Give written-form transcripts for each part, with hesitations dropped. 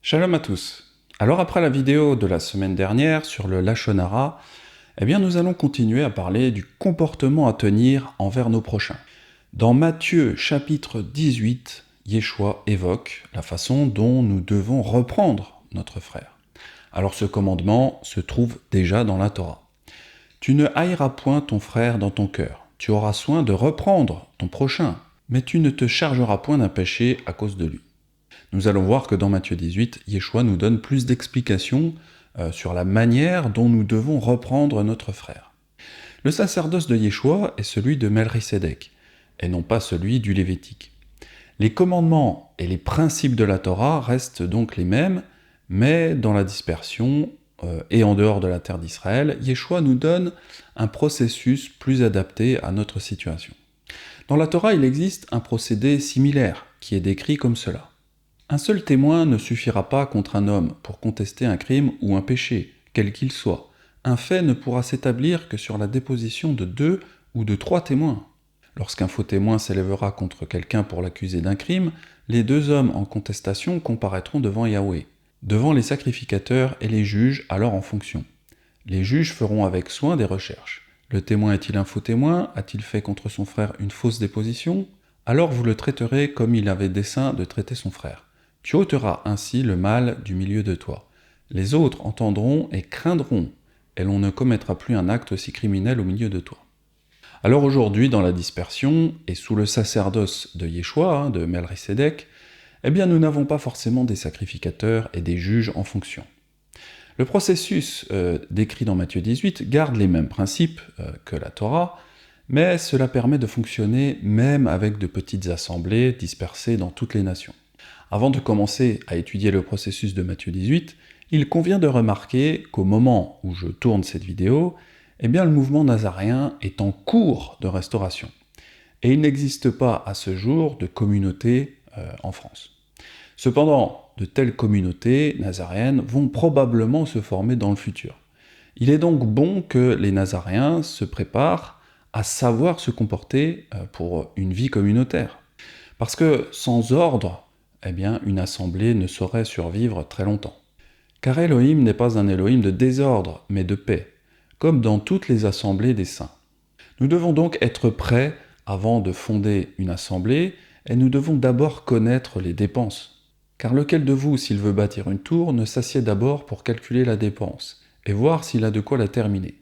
Shalom à tous. Alors après la vidéo de la semaine dernière sur le Lachon Hara, nous allons continuer à parler du comportement à tenir envers nos prochains. Dans Matthieu chapitre 18, Yeshua évoque la façon dont nous devons reprendre notre frère. Alors ce commandement se trouve déjà dans la Torah. Tu ne haïras point ton frère dans ton cœur. Tu auras soin de reprendre ton prochain, mais tu ne te chargeras point d'un péché à cause de lui. Nous allons voir que dans Matthieu 18, Yeshua nous donne plus d'explications sur la manière dont nous devons reprendre notre frère. Le sacerdoce de Yeshua est celui de Melchisédek, et non pas celui du Lévitique. Les commandements et les principes de la Torah restent donc les mêmes, mais dans la dispersion et en dehors de la terre d'Israël, Yeshua nous donne un processus plus adapté à notre situation. Dans la Torah, il existe un procédé similaire qui est décrit comme cela. Un seul témoin ne suffira pas contre un homme pour contester un crime ou un péché, quel qu'il soit. Un fait ne pourra s'établir que sur la déposition de 2 ou de 3 témoins. Lorsqu'un faux témoin s'élèvera contre quelqu'un pour l'accuser d'un crime, les 2 hommes en contestation comparaîtront devant Yahweh, devant les sacrificateurs et les juges alors en fonction. Les juges feront avec soin des recherches. Le témoin est-il un faux témoin? A-t-il fait contre son frère une fausse déposition? Alors vous le traiterez comme il avait dessein de traiter son frère. Tu ôteras ainsi le mal du milieu de toi. Les autres entendront et craindront, et l'on ne commettra plus un acte aussi criminel au milieu de toi. Alors aujourd'hui, dans la dispersion, et sous le sacerdoce de Yeshua, de Melchisédek, nous n'avons pas forcément des sacrificateurs et des juges en fonction. Le processus décrit dans Matthieu 18 garde les mêmes principes que la Torah, mais cela permet de fonctionner même avec de petites assemblées dispersées dans toutes les nations. Avant de commencer à étudier le processus de Matthieu 18, il convient de remarquer qu'au moment où je tourne cette vidéo, le mouvement nazaréen est en cours de restauration. Et il n'existe pas à ce jour de communauté en France. Cependant, de telles communautés nazaréennes vont probablement se former dans le futur. Il est donc bon que les nazaréens se préparent à savoir se comporter pour une vie communautaire. Parce que sans ordre, une assemblée ne saurait survivre très longtemps. Car Elohim n'est pas un Elohim de désordre, mais de paix, comme dans toutes les assemblées des saints. Nous devons donc être prêts avant de fonder une assemblée, et nous devons d'abord connaître les dépenses. Car lequel de vous, s'il veut bâtir une tour, ne s'assied d'abord pour calculer la dépense, et voir s'il a de quoi la terminer.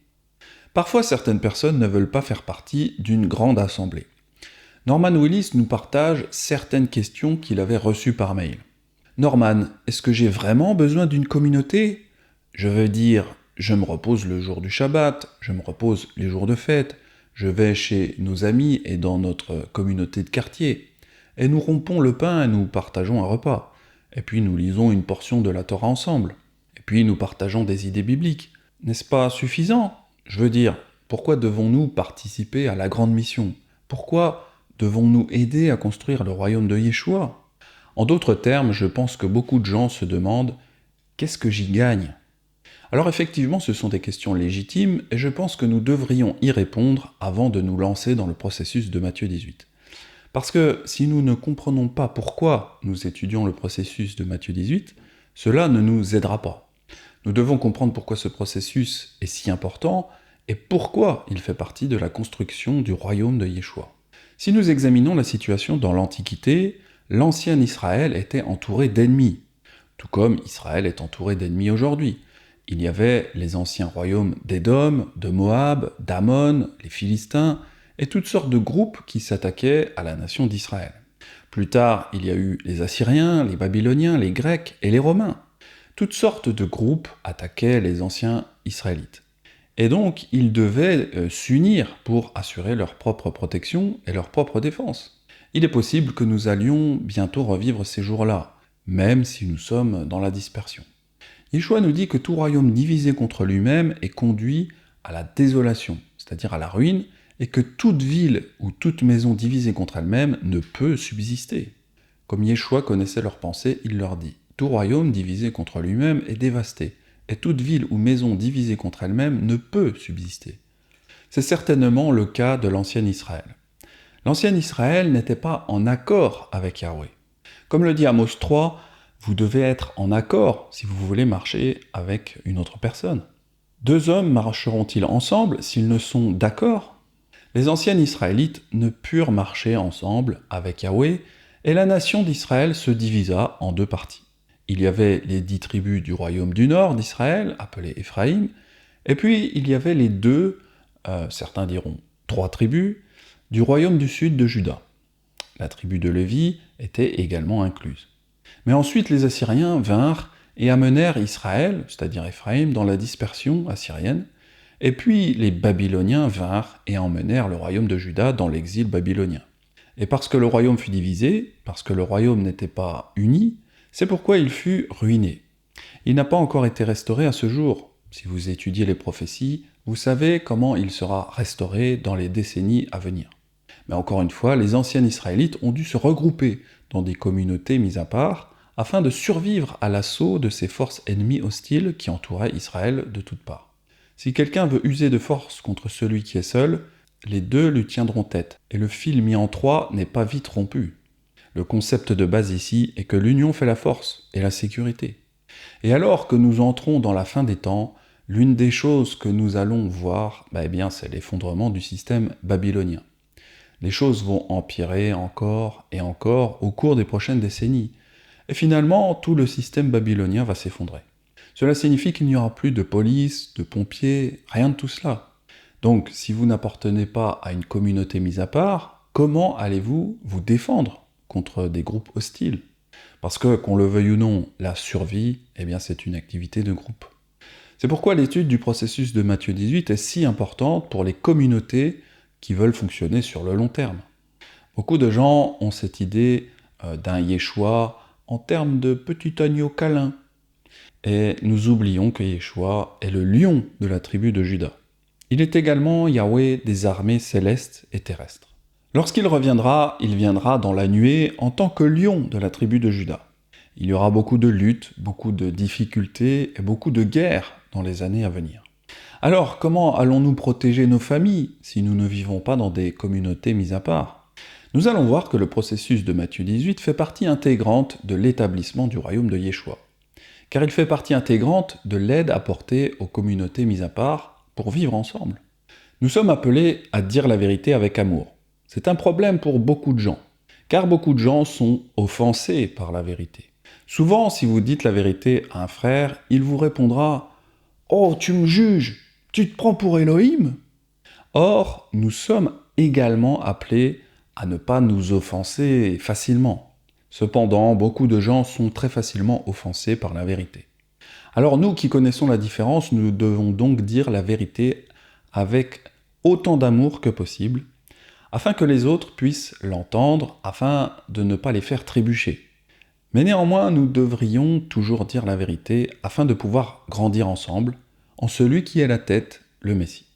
Parfois, certaines personnes ne veulent pas faire partie d'une grande assemblée. Norman Willis nous partage certaines questions qu'il avait reçues par mail. Norman, est-ce que j'ai vraiment besoin d'une communauté? Je veux dire, je me repose le jour du Shabbat, je me repose les jours de fête, je vais chez nos amis et dans notre communauté de quartier, et nous rompons le pain et nous partageons un repas, et puis nous lisons une portion de la Torah ensemble, et puis nous partageons des idées bibliques. N'est-ce pas suffisant? Je veux dire, pourquoi devons-nous participer à la grande mission? Pourquoi devons-nous aider à construire le royaume de Yeshua? En d'autres termes, je pense que beaucoup de gens se demandent « Qu'est-ce que j'y gagne ?» Alors effectivement, ce sont des questions légitimes, et je pense que nous devrions y répondre avant de nous lancer dans le processus de Matthieu 18. Parce que si nous ne comprenons pas pourquoi nous étudions le processus de Matthieu 18, cela ne nous aidera pas. Nous devons comprendre pourquoi ce processus est si important, et pourquoi il fait partie de la construction du royaume de Yeshua. Si nous examinons la situation dans l'Antiquité, l'ancien Israël était entouré d'ennemis, tout comme Israël est entouré d'ennemis aujourd'hui. Il y avait les anciens royaumes d'Édom, de Moab, d'Ammon, les Philistins, et toutes sortes de groupes qui s'attaquaient à la nation d'Israël. Plus tard, il y a eu les Assyriens, les Babyloniens, les Grecs et les Romains. Toutes sortes de groupes attaquaient les anciens Israélites. Et donc, ils devaient s'unir pour assurer leur propre protection et leur propre défense. Il est possible que nous allions bientôt revivre ces jours-là, même si nous sommes dans la dispersion. Yeshua nous dit que tout royaume divisé contre lui-même est conduit à la désolation, c'est-à-dire à la ruine, et que toute ville ou toute maison divisée contre elle-même ne peut subsister. Comme Yeshua connaissait leurs pensées, il leur dit « Tout royaume divisé contre lui-même est dévasté. Et toute ville ou maison divisée contre elle-même ne peut subsister. » C'est certainement le cas de l'ancien Israël. L'ancien Israël n'était pas en accord avec Yahweh. Comme le dit Amos 3, « Vous devez être en accord si vous voulez marcher avec une autre personne. Deux hommes marcheront-ils ensemble s'ils ne sont d'accord? Les anciens Israélites ne purent marcher ensemble avec Yahweh, et la nation d'Israël se divisa en deux parties. Il y avait les 10 tribus du royaume du nord d'Israël, appelées Éphraïm, et puis il y avait les certains diront 3 tribus, du royaume du sud de Juda. La tribu de Lévi était également incluse. Mais ensuite les Assyriens vinrent et amenèrent Israël, c'est-à-dire Éphraïm, dans la dispersion assyrienne, et puis les Babyloniens vinrent et emmenèrent le royaume de Juda dans l'exil babylonien. Et parce que le royaume fut divisé, parce que le royaume n'était pas uni, c'est pourquoi il fut ruiné. Il n'a pas encore été restauré à ce jour. Si vous étudiez les prophéties, vous savez comment il sera restauré dans les décennies à venir. Mais encore une fois, les anciens Israélites ont dû se regrouper dans des communautés mises à part, afin de survivre à l'assaut de ces forces ennemies hostiles qui entouraient Israël de toutes parts. Si quelqu'un veut user de force contre celui qui est seul, les deux lui tiendront tête, et le fil mis en 3 n'est pas vite rompu. Le concept de base ici est que l'union fait la force et la sécurité. Et alors que nous entrons dans la fin des temps, l'une des choses que nous allons voir, c'est l'effondrement du système babylonien. Les choses vont empirer encore et encore au cours des prochaines décennies, et finalement tout le système babylonien va s'effondrer. Cela signifie qu'il n'y aura plus de police, de pompiers, rien de tout cela. Donc si vous n'appartenez pas à une communauté mise à part, comment allez-vous vous défendre contre des groupes hostiles? Parce que, qu'on le veuille ou non, la survie, c'est une activité de groupe. C'est pourquoi l'étude du processus de Matthieu 18 est si importante pour les communautés qui veulent fonctionner sur le long terme. Beaucoup de gens ont cette idée d'un Yeshua en termes de petit agneau câlin. Et nous oublions que Yeshua est le lion de la tribu de Juda. Il est également Yahweh des armées célestes et terrestres. Lorsqu'il reviendra, il viendra dans la nuée en tant que lion de la tribu de Juda. Il y aura beaucoup de luttes, beaucoup de difficultés et beaucoup de guerres dans les années à venir. Alors, comment allons-nous protéger nos familles si nous ne vivons pas dans des communautés mises à part? Nous allons voir que le processus de Matthieu 18 fait partie intégrante de l'établissement du royaume de Yeshua, car il fait partie intégrante de l'aide apportée aux communautés mises à part pour vivre ensemble. Nous sommes appelés à dire la vérité avec amour. C'est un problème pour beaucoup de gens, car beaucoup de gens sont offensés par la vérité. Souvent, si vous dites la vérité à un frère, il vous répondra « Oh, tu me juges, tu te prends pour Elohim ?» Or, nous sommes également appelés à ne pas nous offenser facilement. Cependant, beaucoup de gens sont très facilement offensés par la vérité. Alors nous qui connaissons la différence, nous devons donc dire la vérité avec autant d'amour que possible, afin que les autres puissent l'entendre, afin de ne pas les faire trébucher. Mais néanmoins, nous devrions toujours dire la vérité, afin de pouvoir grandir ensemble, en celui qui est la tête, le Messie.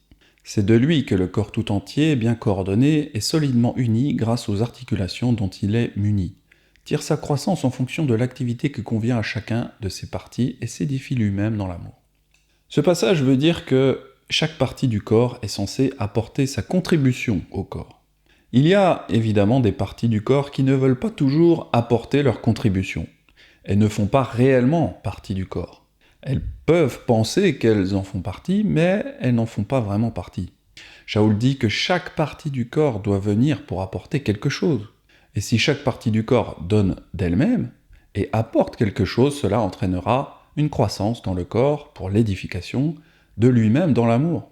C'est de lui que le corps tout entier, bien coordonné et solidement uni grâce aux articulations dont il est muni, tire sa croissance en fonction de l'activité que convient à chacun de ses parties et s'édifie lui-même dans l'amour. Ce passage veut dire que chaque partie du corps est censée apporter sa contribution au corps. Il y a évidemment des parties du corps qui ne veulent pas toujours apporter leur contribution. Elles ne font pas réellement partie du corps. Elles peuvent penser qu'elles en font partie, mais elles n'en font pas vraiment partie. Shaul dit que chaque partie du corps doit venir pour apporter quelque chose. Et si chaque partie du corps donne d'elle-même et apporte quelque chose, cela entraînera une croissance dans le corps pour l'édification de lui-même dans l'amour.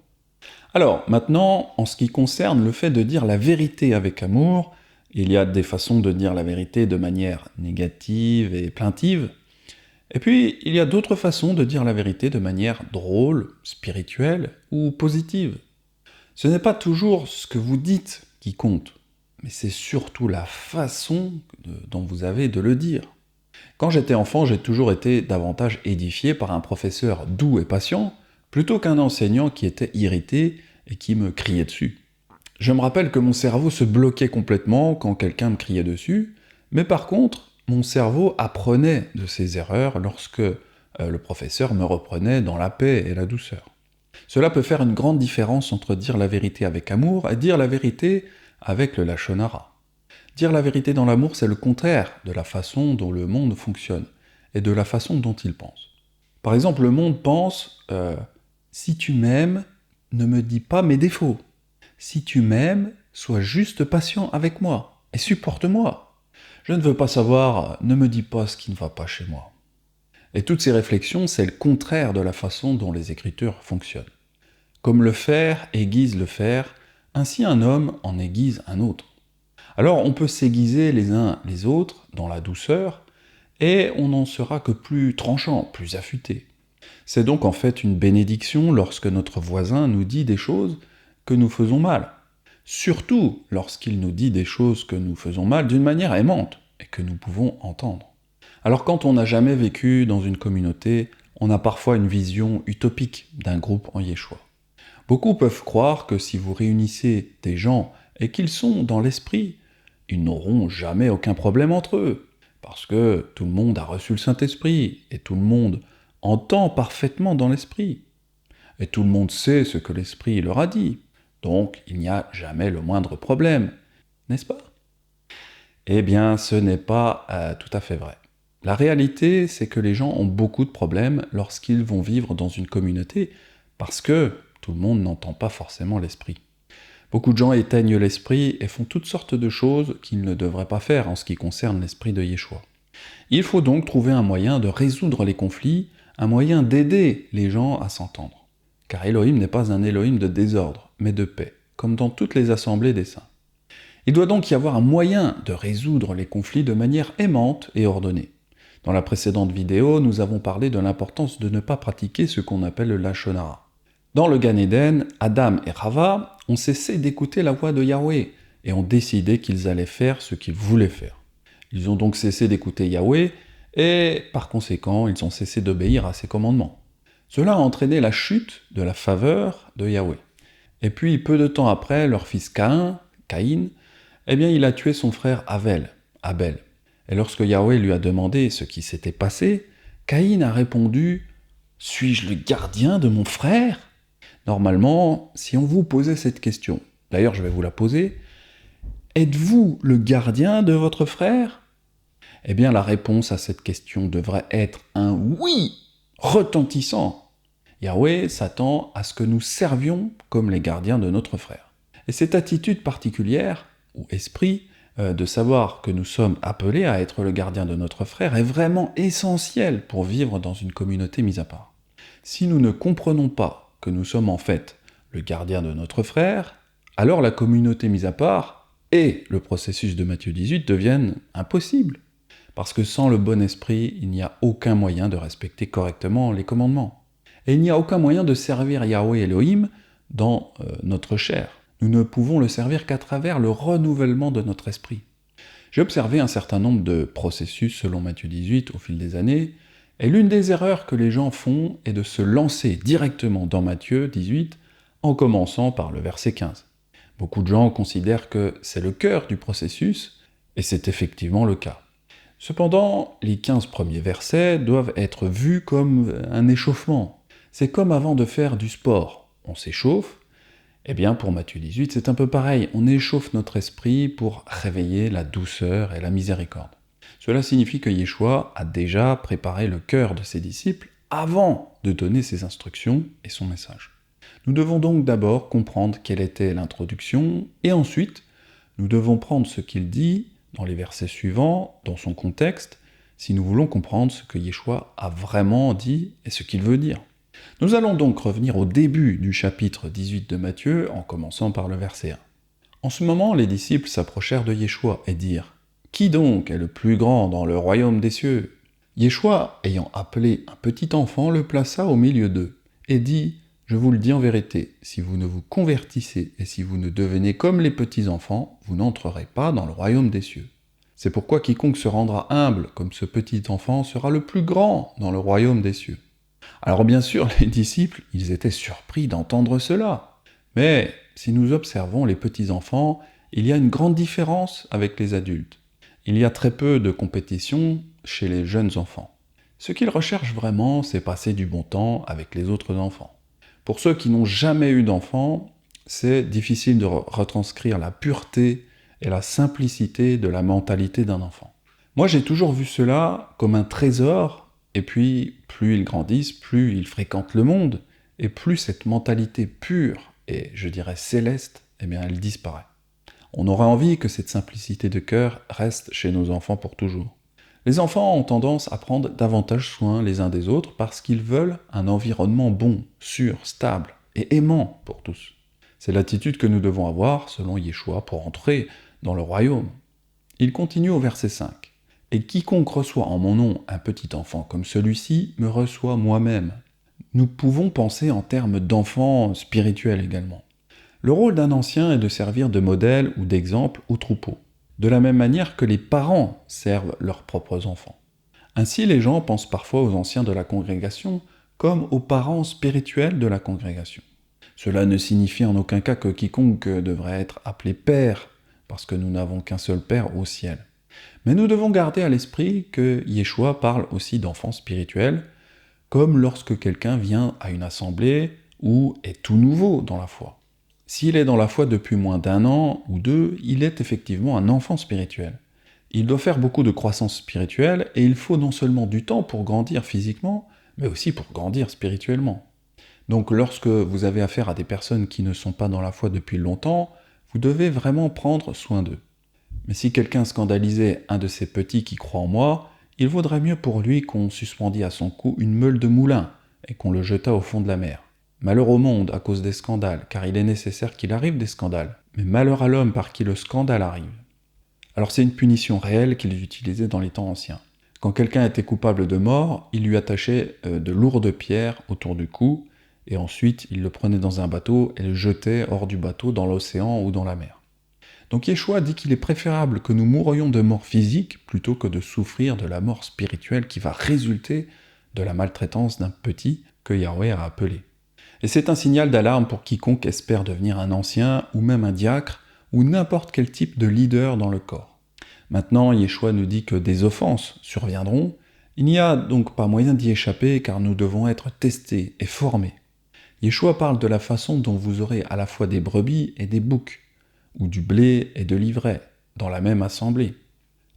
Alors, maintenant, en ce qui concerne le fait de dire la vérité avec amour, il y a des façons de dire la vérité de manière négative et plaintive, et puis il y a d'autres façons de dire la vérité de manière drôle, spirituelle ou positive. Ce n'est pas toujours ce que vous dites qui compte, mais c'est surtout la façon dont vous avez de le dire. Quand j'étais enfant, j'ai toujours été davantage édifié par un professeur doux et patient, plutôt qu'un enseignant qui était irrité et qui me criait dessus. Je me rappelle que mon cerveau se bloquait complètement quand quelqu'un me criait dessus, mais par contre, mon cerveau apprenait de ses erreurs lorsque le professeur me reprenait dans la paix et la douceur. Cela peut faire une grande différence entre dire la vérité avec amour et dire la vérité avec le lachon hara. Dire la vérité dans l'amour, c'est le contraire de la façon dont le monde fonctionne. et de la façon dont il pense. Par exemple, le monde pense si tu m'aimes, ne me dis pas mes défauts. Si tu m'aimes, sois juste patient avec moi et supporte-moi. Je ne veux pas savoir, ne me dis pas ce qui ne va pas chez moi. Et toutes ces réflexions, c'est le contraire de la façon dont les Écritures fonctionnent. Comme le fer aiguise le fer, ainsi un homme en aiguise un autre. Alors on peut s'aiguiser les uns les autres dans la douceur, et on n'en sera que plus tranchant, plus affûté. C'est donc en fait une bénédiction lorsque notre voisin nous dit des choses que nous faisons mal. Surtout lorsqu'il nous dit des choses que nous faisons mal d'une manière aimante et que nous pouvons entendre. Alors quand on n'a jamais vécu dans une communauté, on a parfois une vision utopique d'un groupe en Yeshua. Beaucoup peuvent croire que si vous réunissez des gens et qu'ils sont dans l'esprit, ils n'auront jamais aucun problème entre eux, parce que tout le monde a reçu le Saint-Esprit, et tout le monde entend parfaitement dans l'esprit, et tout le monde sait ce que l'esprit leur a dit, donc il n'y a jamais le moindre problème, n'est-ce pas? Eh bien, ce n'est pas tout à fait vrai. La réalité, c'est que les gens ont beaucoup de problèmes lorsqu'ils vont vivre dans une communauté, parce que tout le monde n'entend pas forcément l'esprit. Beaucoup de gens éteignent l'esprit et font toutes sortes de choses qu'ils ne devraient pas faire en ce qui concerne l'esprit de Yeshua. Il faut donc trouver un moyen de résoudre les conflits, un moyen d'aider les gens à s'entendre. Car Elohim n'est pas un Elohim de désordre, mais de paix, comme dans toutes les assemblées des saints. Il doit donc y avoir un moyen de résoudre les conflits de manière aimante et ordonnée. Dans la précédente vidéo, nous avons parlé de l'importance de ne pas pratiquer ce qu'on appelle le Lashon Hara. Dans le Gan Eden, Adam et Rava ont cessé d'écouter la voix de Yahweh et ont décidé qu'ils allaient faire ce qu'ils voulaient faire. Ils ont donc cessé d'écouter Yahweh et, par conséquent, ils ont cessé d'obéir à ses commandements. Cela a entraîné la chute de la faveur de Yahweh. Et puis, peu de temps après, leur fils Caïn, il a tué son frère Abel. Et lorsque Yahweh lui a demandé ce qui s'était passé, Caïn a répondu « Suis-je le gardien de mon frère ?» Normalement, si on vous posait cette question, d'ailleurs je vais vous la poser, êtes-vous le gardien de votre frère? Eh bien la réponse à cette question devrait être un oui retentissant. Yahweh s'attend à ce que nous servions comme les gardiens de notre frère. Et cette attitude particulière, ou esprit, de savoir que nous sommes appelés à être le gardien de notre frère est vraiment essentielle pour vivre dans une communauté mise à part. Si nous ne comprenons pas que nous sommes en fait le gardien de notre frère, alors la communauté mise à part et le processus de Matthieu 18 deviennent impossibles. Parce que sans le bon esprit, il n'y a aucun moyen de respecter correctement les commandements. Et il n'y a aucun moyen de servir Yahweh Elohim dans notre chair. Nous ne pouvons le servir qu'à travers le renouvellement de notre esprit. J'ai observé un certain nombre de processus selon Matthieu 18 au fil des années, et l'une des erreurs que les gens font est de se lancer directement dans Matthieu 18 en commençant par le verset 15. Beaucoup de gens considèrent que c'est le cœur du processus, et c'est effectivement le cas. Cependant, les 15 premiers versets doivent être vus comme un échauffement. C'est comme avant de faire du sport. On s'échauffe. Eh bien, pour Matthieu 18, c'est un peu pareil. On échauffe notre esprit pour réveiller la douceur et la miséricorde. Cela signifie que Yeshua a déjà préparé le cœur de ses disciples avant de donner ses instructions et son message. Nous devons donc d'abord comprendre quelle était l'introduction, et ensuite, nous devons prendre ce qu'il dit dans les versets suivants, dans son contexte, si nous voulons comprendre ce que Yeshua a vraiment dit et ce qu'il veut dire. Nous allons donc revenir au début du chapitre 18 de Matthieu, en commençant par le verset 1. En ce moment, les disciples s'approchèrent de Yeshua et dirent « Qui donc est le plus grand dans le royaume des cieux ?» Yeshua, ayant appelé un petit enfant, le plaça au milieu d'eux, et dit « Je vous le dis en vérité, si vous ne vous convertissez et si vous ne devenez comme les petits enfants, vous n'entrerez pas dans le royaume des cieux. C'est pourquoi quiconque se rendra humble comme ce petit enfant sera le plus grand dans le royaume des cieux. » Alors bien sûr, les disciples, ils étaient surpris d'entendre cela. Mais si nous observons les petits-enfants, il y a une grande différence avec les adultes. Il y a très peu de compétition chez les jeunes enfants. Ce qu'ils recherchent vraiment, c'est passer du bon temps avec les autres enfants. Pour ceux qui n'ont jamais eu d'enfants, c'est difficile de retranscrire la pureté et la simplicité de la mentalité d'un enfant. Moi, j'ai toujours vu cela comme un trésor, et puis, plus ils grandissent, plus ils fréquentent le monde, et plus cette mentalité pure, et je dirais céleste, eh bien, elle disparaît. On aurait envie que cette simplicité de cœur reste chez nos enfants pour toujours. Les enfants ont tendance à prendre davantage soin les uns des autres parce qu'ils veulent un environnement bon, sûr, stable et aimant pour tous. C'est l'attitude que nous devons avoir, selon Yeshua, pour entrer dans le royaume. Il continue au verset 5. « Et quiconque reçoit en mon nom un petit enfant comme celui-ci me reçoit moi-même. » Nous pouvons penser en termes d'enfants spirituels également. Le rôle d'un ancien est de servir de modèle ou d'exemple au troupeau, de la même manière que les parents servent leurs propres enfants. Ainsi, les gens pensent parfois aux anciens de la congrégation comme aux parents spirituels de la congrégation. Cela ne signifie en aucun cas que quiconque devrait être appelé père, parce que nous n'avons qu'un seul père au ciel. Mais nous devons garder à l'esprit que Yeshua parle aussi d'enfants spirituels, comme lorsque quelqu'un vient à une assemblée ou est tout nouveau dans la foi. S'il est dans la foi depuis moins d'1 an ou 2, il est effectivement un enfant spirituel. Il doit faire beaucoup de croissance spirituelle et il faut non seulement du temps pour grandir physiquement, mais aussi pour grandir spirituellement. Donc lorsque vous avez affaire à des personnes qui ne sont pas dans la foi depuis longtemps, vous devez vraiment prendre soin d'eux. Mais si quelqu'un scandalisait un de ces petits qui croient en moi, il vaudrait mieux pour lui qu'on suspendît à son cou une meule de moulin et qu'on le jetât au fond de la mer. Malheur au monde à cause des scandales, car il est nécessaire qu'il arrive des scandales, mais malheur à l'homme par qui le scandale arrive. Alors c'est une punition réelle qu'ils utilisaient dans les temps anciens. Quand quelqu'un était coupable de mort, il lui attachait de lourdes pierres autour du cou, et ensuite il le prenait dans un bateau et le jetait hors du bateau dans l'océan ou dans la mer. Donc Yeshua dit qu'il est préférable que nous mourions de mort physique plutôt que de souffrir de la mort spirituelle qui va résulter de la maltraitance d'un petit que Yahweh a appelé. Et c'est un signal d'alarme pour quiconque espère devenir un ancien ou même un diacre ou n'importe quel type de leader dans le corps. Maintenant, Yeshua nous dit que des offenses surviendront. Il n'y a donc pas moyen d'y échapper car nous devons être testés et formés. Yeshua parle de la façon dont vous aurez à la fois des brebis et des boucs, ou du blé et de l'ivraie, dans la même assemblée.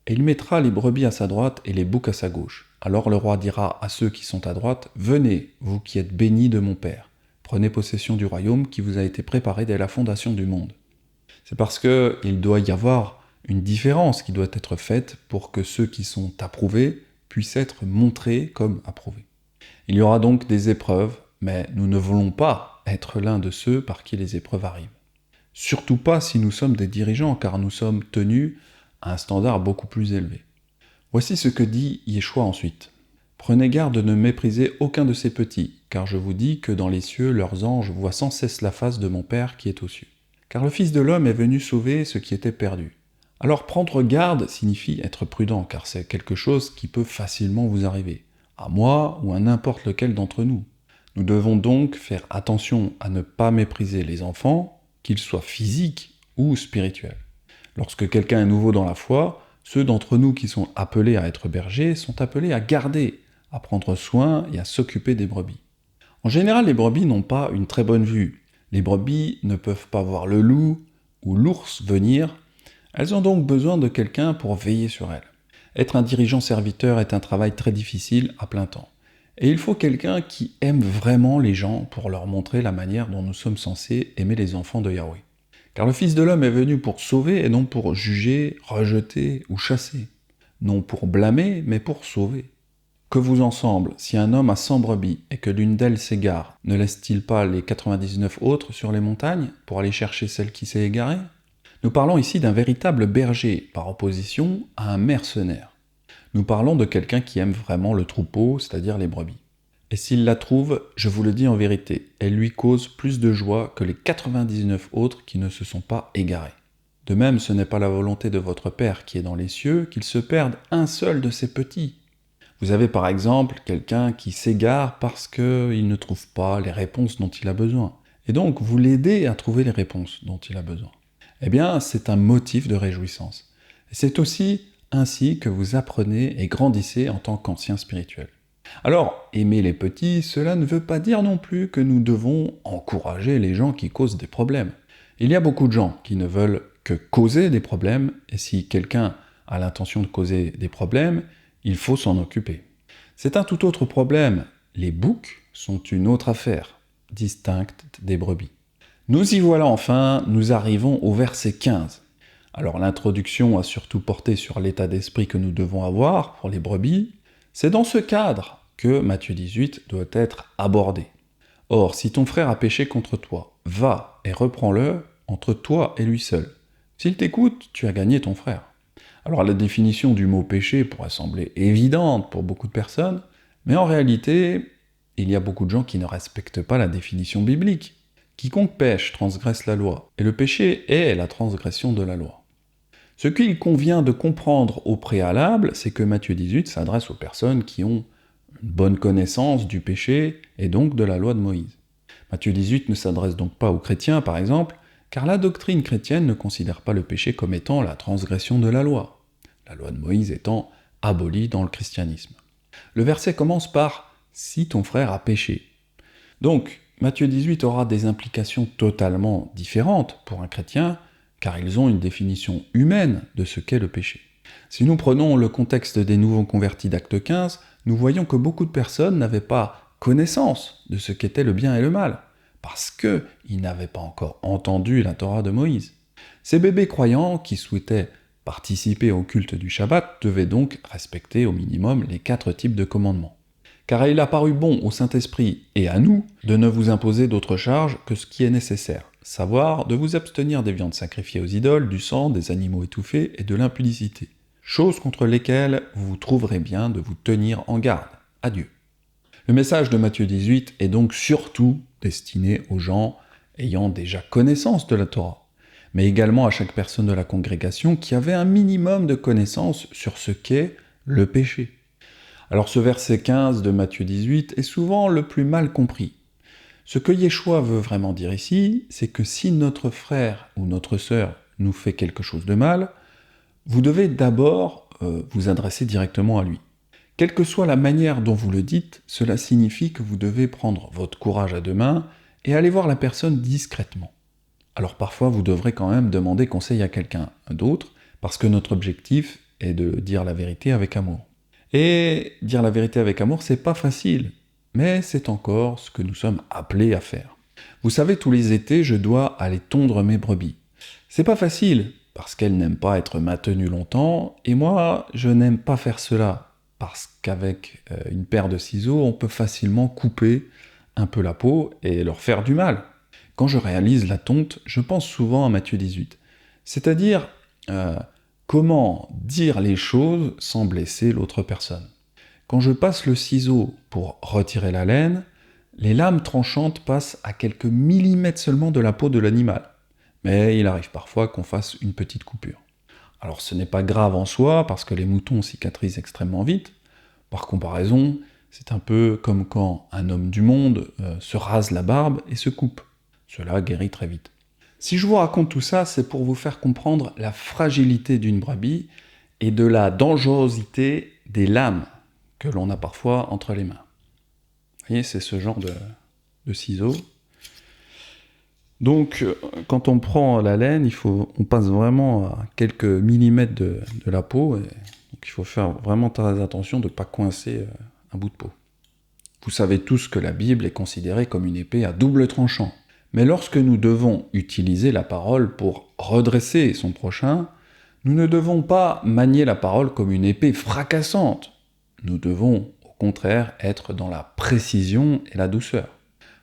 Et il mettra les brebis à sa droite et les boucs à sa gauche. Alors le roi dira à ceux qui sont à droite, « Venez, vous qui êtes bénis de mon Père, prenez possession du royaume qui vous a été préparé dès la fondation du monde. » C'est parce qu'il doit y avoir une différence qui doit être faite pour que ceux qui sont approuvés puissent être montrés comme approuvés. Il y aura donc des épreuves, mais nous ne voulons pas être l'un de ceux par qui les épreuves arrivent. Surtout pas si nous sommes des dirigeants, car nous sommes tenus à un standard beaucoup plus élevé. Voici ce que dit Yeshua ensuite. « Prenez garde de ne mépriser aucun de ces petits, car je vous dis que dans les cieux, leurs anges voient sans cesse la face de mon Père qui est aux cieux. Car le Fils de l'homme est venu sauver ce qui était perdu. » Alors prendre garde signifie être prudent, car c'est quelque chose qui peut facilement vous arriver, à moi ou à n'importe lequel d'entre nous. Nous devons donc faire attention à ne pas mépriser les enfants, qu'ils soient physiques ou spirituels. Lorsque quelqu'un est nouveau dans la foi, ceux d'entre nous qui sont appelés à être bergers sont appelés à garder, à prendre soin et à s'occuper des brebis. En général, les brebis n'ont pas une très bonne vue. Les brebis ne peuvent pas voir le loup ou l'ours venir. Elles ont donc besoin de quelqu'un pour veiller sur elles. Être un dirigeant serviteur est un travail très difficile à plein temps. Et il faut quelqu'un qui aime vraiment les gens pour leur montrer la manière dont nous sommes censés aimer les enfants de Yahweh. Car le Fils de l'homme est venu pour sauver et non pour juger, rejeter ou chasser. Non pour blâmer, mais pour sauver. Que vous en semble, si un homme a 100 brebis et que l'une d'elles s'égare, ne laisse-t-il pas les 99 autres sur les montagnes pour aller chercher celle qui s'est égarée ? Nous parlons ici d'un véritable berger, par opposition à un mercenaire. Nous parlons de quelqu'un qui aime vraiment le troupeau, c'est-à-dire les brebis. Et s'il la trouve, je vous le dis en vérité, elle lui cause plus de joie que les 99 autres qui ne se sont pas égarés. De même, ce n'est pas la volonté de votre Père qui est dans les cieux qu'il se perde un seul de ses petits. Vous avez par exemple quelqu'un qui s'égare parce qu'il ne trouve pas les réponses dont il a besoin. Et donc, vous l'aidez à trouver les réponses dont il a besoin. Eh bien, c'est un motif de réjouissance. Et c'est aussi ainsi que vous apprenez et grandissez en tant qu'ancien spirituel. Alors, aimer les petits, cela ne veut pas dire non plus que nous devons encourager les gens qui causent des problèmes. Il y a beaucoup de gens qui ne veulent que causer des problèmes, et si quelqu'un a l'intention de causer des problèmes, il faut s'en occuper. C'est un tout autre problème. Les boucs sont une autre affaire, distincte des brebis. Nous y voilà enfin, nous arrivons au verset 15. Alors l'introduction a surtout porté sur l'état d'esprit que nous devons avoir pour les brebis. C'est dans ce cadre que Matthieu 18 doit être abordé. Or, si ton frère a péché contre toi, va et reprends-le entre toi et lui seul. S'il t'écoute, tu as gagné ton frère. Alors la définition du mot péché pourrait sembler évidente pour beaucoup de personnes, mais en réalité, il y a beaucoup de gens qui ne respectent pas la définition biblique. Quiconque pêche transgresse la loi, et le péché est la transgression de la loi. Ce qu'il convient de comprendre au préalable, c'est que Matthieu 18 s'adresse aux personnes qui ont une bonne connaissance du péché et donc de la loi de Moïse. Matthieu 18 ne s'adresse donc pas aux chrétiens, par exemple, car la doctrine chrétienne ne considère pas le péché comme étant la transgression de la loi de Moïse étant abolie dans le christianisme. Le verset commence par « si ton frère a péché ». Donc, Matthieu 18 aura des implications totalement différentes pour un chrétien, car ils ont une définition humaine de ce qu'est le péché. Si nous prenons le contexte des nouveaux convertis d'Acte 15, nous voyons que beaucoup de personnes n'avaient pas connaissance de ce qu'était le bien et le mal, parce qu'ils n'avaient pas encore entendu la Torah de Moïse. Ces bébés croyants qui souhaitaient participer au culte du Shabbat devaient donc respecter au minimum les 4 types de commandements. Car il a paru bon au Saint-Esprit et à nous de ne vous imposer d'autres charges que ce qui est nécessaire, savoir de vous abstenir des viandes sacrifiées aux idoles, du sang, des animaux étouffés et de l'impudicité, choses contre lesquelles vous vous trouverez bien de vous tenir en garde. Adieu. Le message de Matthieu 18 est donc surtout destiné aux gens ayant déjà connaissance de la Torah, mais également à chaque personne de la congrégation qui avait un minimum de connaissance sur ce qu'est le péché. Alors ce verset 15 de Matthieu 18 est souvent le plus mal compris. Ce que Yeshua veut vraiment dire ici, c'est que si notre frère ou notre sœur nous fait quelque chose de mal, vous devez d'abord vous adresser directement à lui. Quelle que soit la manière dont vous le dites, cela signifie que vous devez prendre votre courage à deux mains et aller voir la personne discrètement. Alors parfois vous devrez quand même demander conseil à quelqu'un d'autre, parce que notre objectif est de dire la vérité avec amour. Et dire la vérité avec amour, c'est pas facile, mais c'est encore ce que nous sommes appelés à faire. Vous savez, tous les étés, je dois aller tondre mes brebis. C'est pas facile, parce qu'elles n'aiment pas être maintenues longtemps, et moi, je n'aime pas faire cela, parce qu'avec une paire de ciseaux, on peut facilement couper un peu la peau et leur faire du mal. Quand je réalise la tonte, je pense souvent à Matthieu 18, c'est-à-dire comment dire les choses sans blesser l'autre personne. Quand je passe le ciseau pour retirer la laine, les lames tranchantes passent à quelques millimètres seulement de la peau de l'animal. Mais il arrive parfois qu'on fasse une petite coupure. Alors ce n'est pas grave en soi, parce que les moutons cicatrisent extrêmement vite. Par comparaison, c'est un peu comme quand un homme du monde se rase la barbe et se coupe. Cela guérit très vite. Si je vous raconte tout ça, c'est pour vous faire comprendre la fragilité d'une brebis et de la dangerosité des lames que l'on a parfois entre les mains. Vous voyez, c'est ce genre de ciseaux. Donc, quand on prend la laine, on passe vraiment à quelques millimètres de la peau, et donc il faut faire vraiment très attention de ne pas coincer un bout de peau. Vous savez tous que la Bible est considérée comme une épée à double tranchant. Mais lorsque nous devons utiliser la parole pour redresser son prochain, nous ne devons pas manier la parole comme une épée fracassante. Nous devons, au contraire, être dans la précision et la douceur.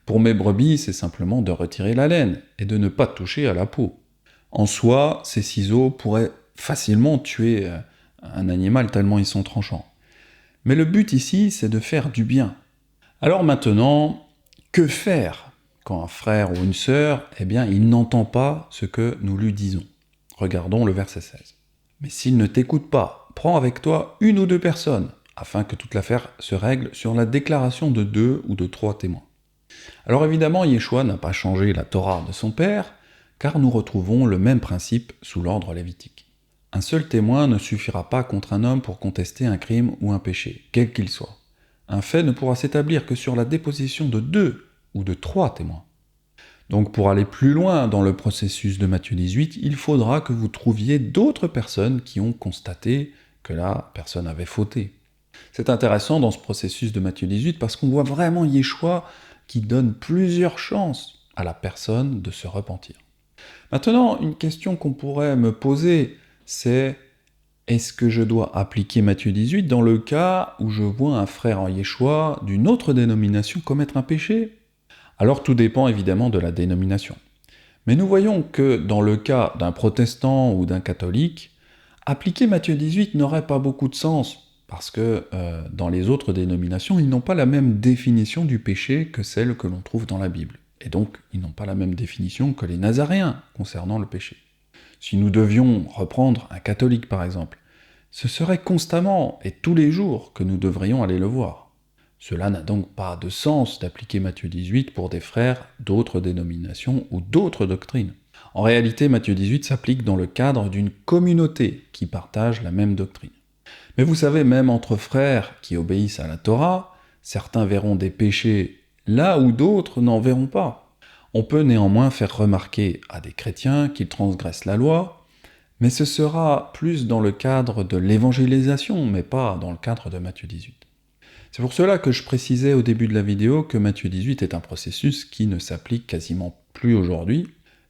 Pour mes brebis, c'est simplement de retirer la laine et de ne pas toucher à la peau. En soi, ces ciseaux pourraient facilement tuer un animal tellement ils sont tranchants. Mais le but ici, c'est de faire du bien. Alors maintenant, que faire quand un frère ou une sœur, il n'entend pas ce que nous lui disons? Regardons le verset 16. Mais s'il ne t'écoute pas, prends avec toi 1 ou 2 personnes, afin que toute l'affaire se règle sur la déclaration de 2 ou de 3 témoins. Alors évidemment, Yeshua n'a pas changé la Torah de son père, car nous retrouvons le même principe sous l'ordre lévitique. Un seul témoin ne suffira pas contre un homme pour contester un crime ou un péché, quel qu'il soit. Un fait ne pourra s'établir que sur la déposition de 2 ou de 3 témoins. Donc pour aller plus loin dans le processus de Matthieu 18, il faudra que vous trouviez d'autres personnes qui ont constaté que la personne avait fauté. C'est intéressant dans ce processus de Matthieu 18 parce qu'on voit vraiment Yeshua qui donne plusieurs chances à la personne de se repentir. Maintenant, une question qu'on pourrait me poser, c'est est-ce que je dois appliquer Matthieu 18 dans le cas où je vois un frère en Yeshua d'une autre dénomination commettre un péché ? Alors tout dépend évidemment de la dénomination. Mais nous voyons que dans le cas d'un protestant ou d'un catholique, appliquer Matthieu 18 n'aurait pas beaucoup de sens, parce que dans les autres dénominations, ils n'ont pas la même définition du péché que celle que l'on trouve dans la Bible. Et donc, ils n'ont pas la même définition que les Nazaréens concernant le péché. Si nous devions reprendre un catholique par exemple, ce serait constamment et tous les jours que nous devrions aller le voir. Cela n'a donc pas de sens d'appliquer Matthieu 18 pour des frères d'autres dénominations ou d'autres doctrines. En réalité, Matthieu 18 s'applique dans le cadre d'une communauté qui partage la même doctrine. Mais vous savez, même entre frères qui obéissent à la Torah, certains verront des péchés là où d'autres n'en verront pas. On peut néanmoins faire remarquer à des chrétiens qu'ils transgressent la loi, mais ce sera plus dans le cadre de l'évangélisation, mais pas dans le cadre de Matthieu 18. C'est pour cela que je précisais au début de la vidéo que Matthieu 18 est un processus qui ne s'applique quasiment plus aujourd'hui,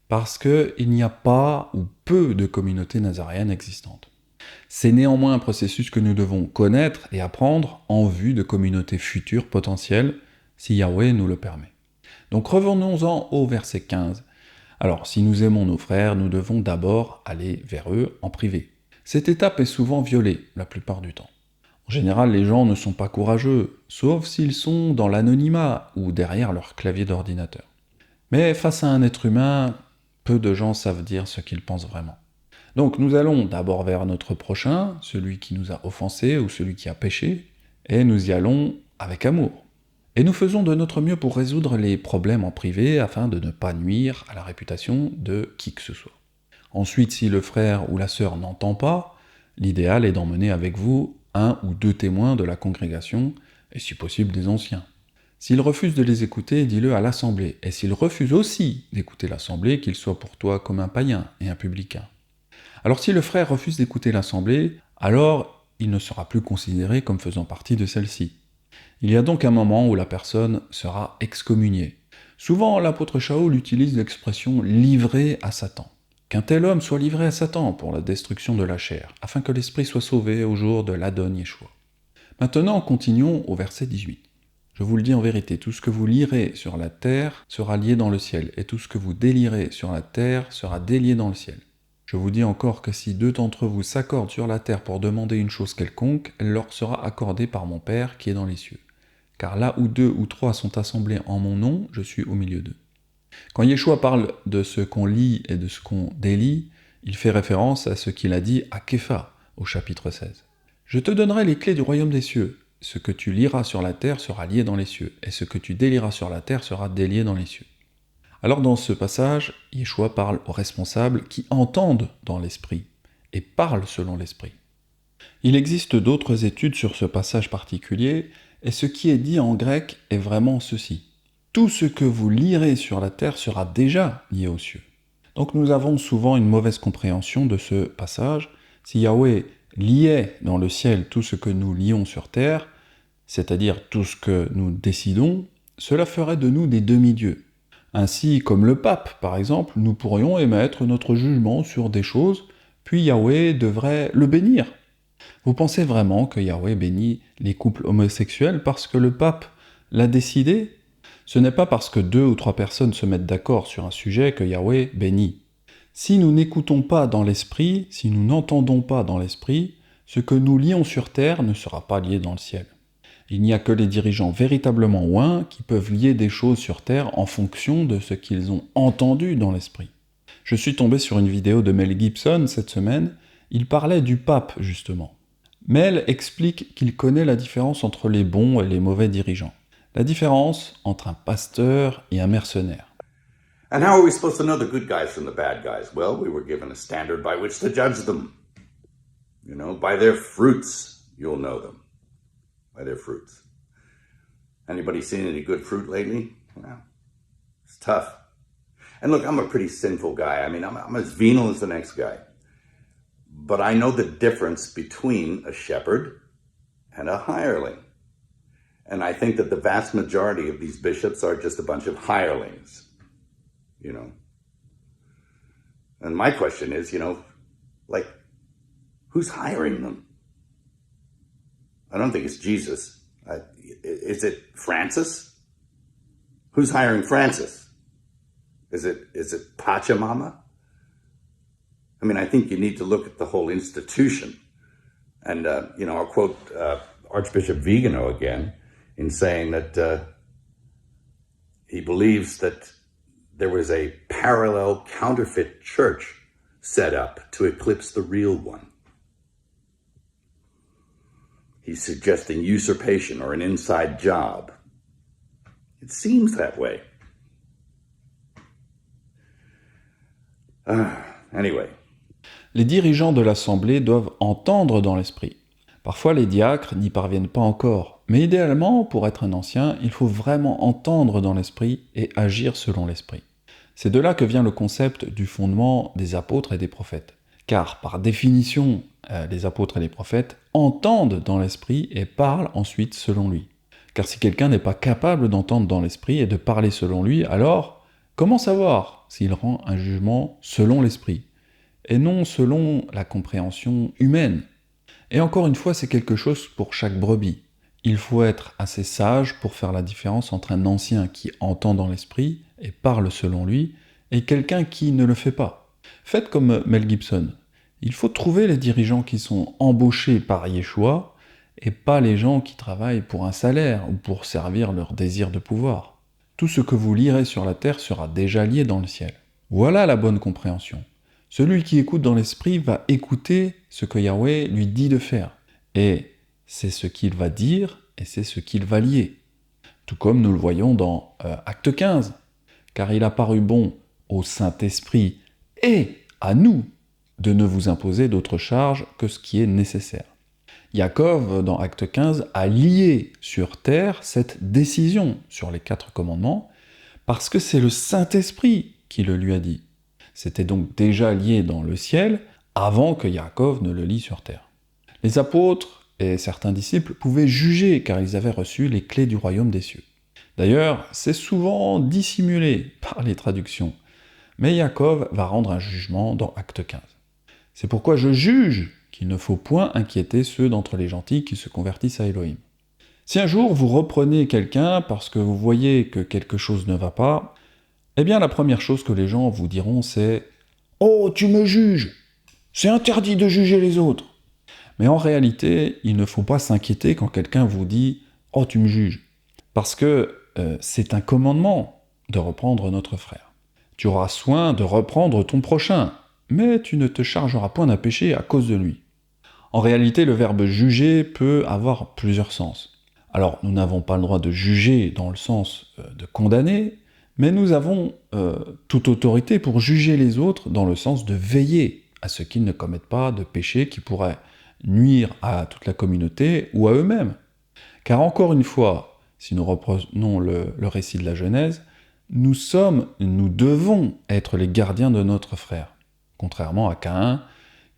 parce qu'il n'y a pas ou peu de communautés nazaréennes existantes. C'est néanmoins un processus que nous devons connaître et apprendre en vue de communautés futures potentielles, si Yahweh nous le permet. Donc revenons-en au verset 15. Alors, si nous aimons nos frères, nous devons d'abord aller vers eux en privé. Cette étape est souvent violée, la plupart du temps. En général, les gens ne sont pas courageux, sauf s'ils sont dans l'anonymat ou derrière leur clavier d'ordinateur. Mais face à un être humain, peu de gens savent dire ce qu'ils pensent vraiment. Donc nous allons d'abord vers notre prochain, celui qui nous a offensés ou celui qui a péché, et nous y allons avec amour. Et nous faisons de notre mieux pour résoudre les problèmes en privé afin de ne pas nuire à la réputation de qui que ce soit. Ensuite, si le frère ou la sœur n'entend pas, l'idéal est d'emmener avec vous un ou deux témoins de la congrégation, et si possible des anciens. S'il refuse de les écouter, dis-le à l'assemblée, et s'il refuse aussi d'écouter l'assemblée, qu'il soit pour toi comme un païen et un publicain. Alors si le frère refuse d'écouter l'assemblée, alors il ne sera plus considéré comme faisant partie de celle-ci. Il y a donc un moment où la personne sera excommuniée. Souvent, l'apôtre Shaul utilise l'expression « livré à Satan ». Qu'un tel homme soit livré à Satan pour la destruction de la chair, afin que l'esprit soit sauvé au jour de l'Adon Yeshua. Maintenant, continuons au verset 18. Je vous le dis en vérité, tout ce que vous lirez sur la terre sera lié dans le ciel, et tout ce que vous délirez sur la terre sera délié dans le ciel. Je vous dis encore que si deux d'entre vous s'accordent sur la terre pour demander une chose quelconque, elle leur sera accordée par mon Père qui est dans les cieux. Car là où deux ou trois sont assemblés en mon nom, je suis au milieu d'eux. Quand Yeshua parle de ce qu'on lit et de ce qu'on délie, il fait référence à ce qu'il a dit à Képha, au chapitre 16. « Je te donnerai les clés du royaume des cieux. Ce que tu liras sur la terre sera lié dans les cieux, et ce que tu délieras sur la terre sera délié dans les cieux. » Alors dans ce passage, Yeshua parle aux responsables qui entendent dans l'esprit, et parlent selon l'esprit. Il existe d'autres études sur ce passage particulier, et ce qui est dit en grec est vraiment ceci. Tout ce que vous lirez sur la terre sera déjà lié aux cieux. Donc nous avons souvent une mauvaise compréhension de ce passage. Si Yahweh liait dans le ciel tout ce que nous lions sur terre, c'est-à-dire tout ce que nous décidons, cela ferait de nous des demi-dieux. Ainsi, comme le pape, par exemple, nous pourrions émettre notre jugement sur des choses, puis Yahweh devrait le bénir. Vous pensez vraiment que Yahweh bénit les couples homosexuels parce que le pape l'a décidé ? Ce n'est pas parce que 2 ou 3 personnes se mettent d'accord sur un sujet que Yahweh bénit. Si nous n'écoutons pas dans l'esprit, si nous n'entendons pas dans l'esprit, ce que nous lions sur terre ne sera pas lié dans le ciel. Il n'y a que les dirigeants véritablement oints qui peuvent lier des choses sur terre en fonction de ce qu'ils ont entendu dans l'esprit. Je suis tombé sur une vidéo de Mel Gibson cette semaine, il parlait du pape justement. Mel explique qu'il connaît la différence entre les bons et les mauvais dirigeants. La différence entre un pasteur et un mercenaire. And how are we supposed to know the good guys from the bad guys? Well, we were given a standard by which to judge them. You know, by their fruits, you'll know them. By their fruits. Anybody seen any good fruit lately? Well, it's tough. And look, I'm a pretty sinful guy. I mean, I'm as venal as the next guy. But I know the difference between a shepherd and a hireling. And I think that the vast majority of these bishops are just a bunch of hirelings, you know. And my question is, like, who's hiring them? I don't think it's Jesus. Is it Francis? Who's hiring Francis? Is it Pachamama? I mean, I think you need to look at the whole institution. And, I'll quote Archbishop Vigano again in saying that he believes that there was a parallel counterfeit church set up to eclipse the real one. He's suggesting usurpation or an inside job. It seems that way. Anyway. Les dirigeants de l'Assemblée doivent entendre dans l'esprit. Parfois, les diacres n'y parviennent pas encore, mais idéalement, pour être un ancien, il faut vraiment entendre dans l'esprit et agir selon l'esprit. C'est de là que vient le concept du fondement des apôtres et des prophètes. Car, par définition, les apôtres et les prophètes entendent dans l'esprit et parlent ensuite selon lui. Car si quelqu'un n'est pas capable d'entendre dans l'esprit et de parler selon lui, alors comment savoir s'il rend un jugement selon l'esprit, et non selon la compréhension humaine? Et encore une fois, c'est quelque chose pour chaque brebis. Il faut être assez sage pour faire la différence entre un ancien qui entend dans l'esprit et parle selon lui, et quelqu'un qui ne le fait pas. Faites comme Mel Gibson. Il faut trouver les dirigeants qui sont embauchés par Yeshua, et pas les gens qui travaillent pour un salaire ou pour servir leur désir de pouvoir. Tout ce que vous lirez sur la terre sera déjà lié dans le ciel. Voilà la bonne compréhension. Celui qui écoute dans l'esprit va écouter ce que Yahweh lui dit de faire. Et c'est ce qu'il va dire et c'est ce qu'il va lier. Tout comme nous le voyons dans Acte 15. Car il a paru bon au Saint-Esprit et à nous de ne vous imposer d'autre charge que ce qui est nécessaire. Yaakov, dans Acte 15, a lié sur terre cette décision sur les 4 commandements parce que c'est le Saint-Esprit qui le lui a dit. C'était donc déjà lié dans le ciel avant que Yaakov ne le lit sur terre. Les apôtres et certains disciples pouvaient juger car ils avaient reçu les clés du royaume des cieux. D'ailleurs, c'est souvent dissimulé par les traductions, mais Yaakov va rendre un jugement dans Acte 15. C'est pourquoi je juge qu'il ne faut point inquiéter ceux d'entre les gentils qui se convertissent à Elohim. Si un jour vous reprenez quelqu'un parce que vous voyez que quelque chose ne va pas, eh bien la première chose que les gens vous diront c'est « Oh, tu me juges! C'est interdit de juger les autres !» Mais en réalité, il ne faut pas s'inquiéter quand quelqu'un vous dit « Oh, tu me juges !» Parce que c'est un commandement de reprendre notre frère. Tu auras soin de reprendre ton prochain, mais tu ne te chargeras point d'un péché à cause de lui. En réalité, le verbe « juger » peut avoir plusieurs sens. Alors, nous n'avons pas le droit de juger dans le sens de condamner, mais nous avons toute autorité pour juger les autres dans le sens de veiller à ce qu'ils ne commettent pas de péché qui pourrait nuire à toute la communauté ou à eux-mêmes. Car encore une fois, si nous reprenons le récit de la Genèse, nous devons être les gardiens de notre frère, contrairement à Caïn,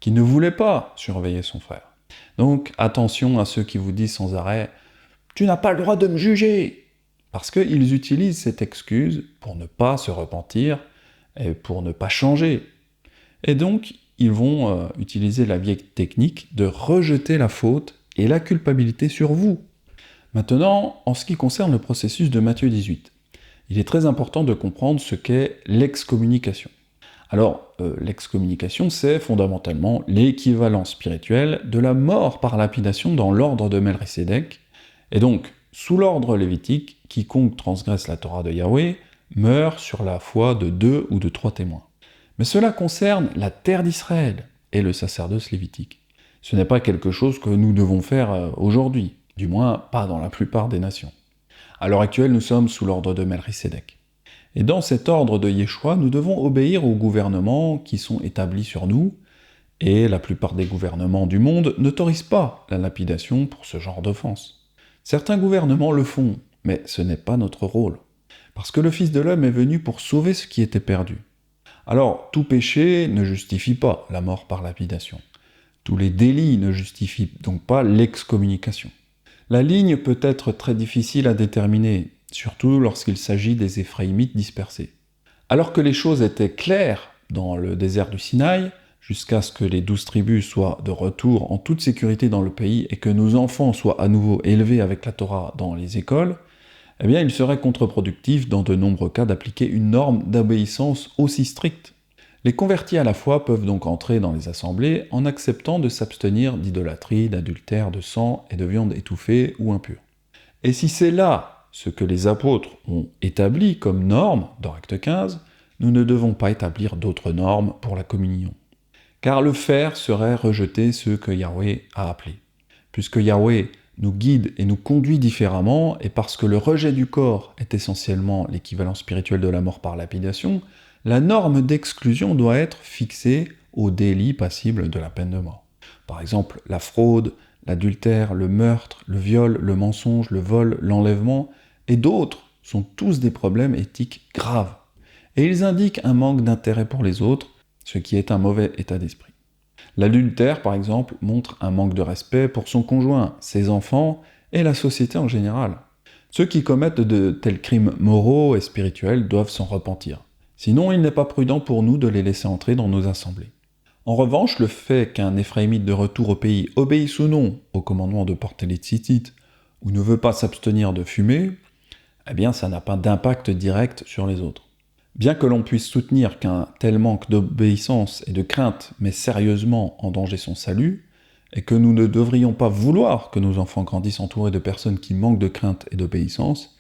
qui ne voulait pas surveiller son frère. Donc attention à ceux qui vous disent sans arrêt « Tu n'as pas le droit de me juger !» parce qu'ils utilisent cette excuse pour ne pas se repentir et pour ne pas changer. Et donc, ils vont utiliser la vieille technique de rejeter la faute et la culpabilité sur vous. Maintenant, en ce qui concerne le processus de Matthieu 18, il est très important de comprendre ce qu'est l'excommunication. Alors, l'excommunication, c'est fondamentalement l'équivalent spirituel de la mort par lapidation dans l'ordre de Melchisédek, et donc, sous l'ordre lévitique, quiconque transgresse la Torah de Yahweh meurt sur la foi de 2 ou de 3 témoins. Mais cela concerne la terre d'Israël et le sacerdoce lévitique. Ce n'est pas quelque chose que nous devons faire aujourd'hui, du moins pas dans la plupart des nations. À l'heure actuelle, nous sommes sous l'ordre de Melchisédek. Et dans cet ordre de Yeshua, nous devons obéir aux gouvernements qui sont établis sur nous, et la plupart des gouvernements du monde n'autorisent pas la lapidation pour ce genre d'offense. Certains gouvernements le font, mais ce n'est pas notre rôle. parce que le Fils de l'homme est venu pour sauver ce qui était perdu. Alors, tout péché ne justifie pas la mort par lapidation. Tous les délits ne justifient donc pas l'excommunication. La ligne peut être très difficile à déterminer, surtout lorsqu'il s'agit des Éphraïmites dispersés. Alors que les choses étaient claires dans le désert du Sinaï, jusqu'à ce que les 12 tribus soient de retour en toute sécurité dans le pays et que nos enfants soient à nouveau élevés avec la Torah dans les écoles, eh bien il serait contre-productif dans de nombreux cas d'appliquer une norme d'obéissance aussi stricte. Les convertis à la foi peuvent donc entrer dans les assemblées en acceptant de s'abstenir d'idolâtrie, d'adultère, de sang et de viande étouffée ou impure. Et si c'est là ce que les apôtres ont établi comme norme dans Acte 15, nous ne devons pas établir d'autres normes pour la communion. Car le faire serait rejeter ce que Yahweh a appelé. Puisque Yahweh nous guide et nous conduit différemment, et parce que le rejet du corps est essentiellement l'équivalent spirituel de la mort par lapidation, la norme d'exclusion doit être fixée aux délits passibles de la peine de mort. Par exemple, la fraude, l'adultère, le meurtre, le viol, le mensonge, le vol, l'enlèvement, et d'autres sont tous des problèmes éthiques graves. Et ils indiquent un manque d'intérêt pour les autres, ce qui est un mauvais état d'esprit. L'adultère, par exemple, montre un manque de respect pour son conjoint, ses enfants et la société en général. Ceux qui commettent de tels crimes moraux et spirituels doivent s'en repentir. Sinon, il n'est pas prudent pour nous de les laisser entrer dans nos assemblées. En revanche, le fait qu'un Éphraïmite de retour au pays obéisse ou non au commandement de porter les tzitzit ou ne veut pas s'abstenir de fumer, eh bien ça n'a pas d'impact direct sur les autres. Bien que l'on puisse soutenir qu'un tel manque d'obéissance et de crainte met sérieusement en danger son salut, et que nous ne devrions pas vouloir que nos enfants grandissent entourés de personnes qui manquent de crainte et d'obéissance,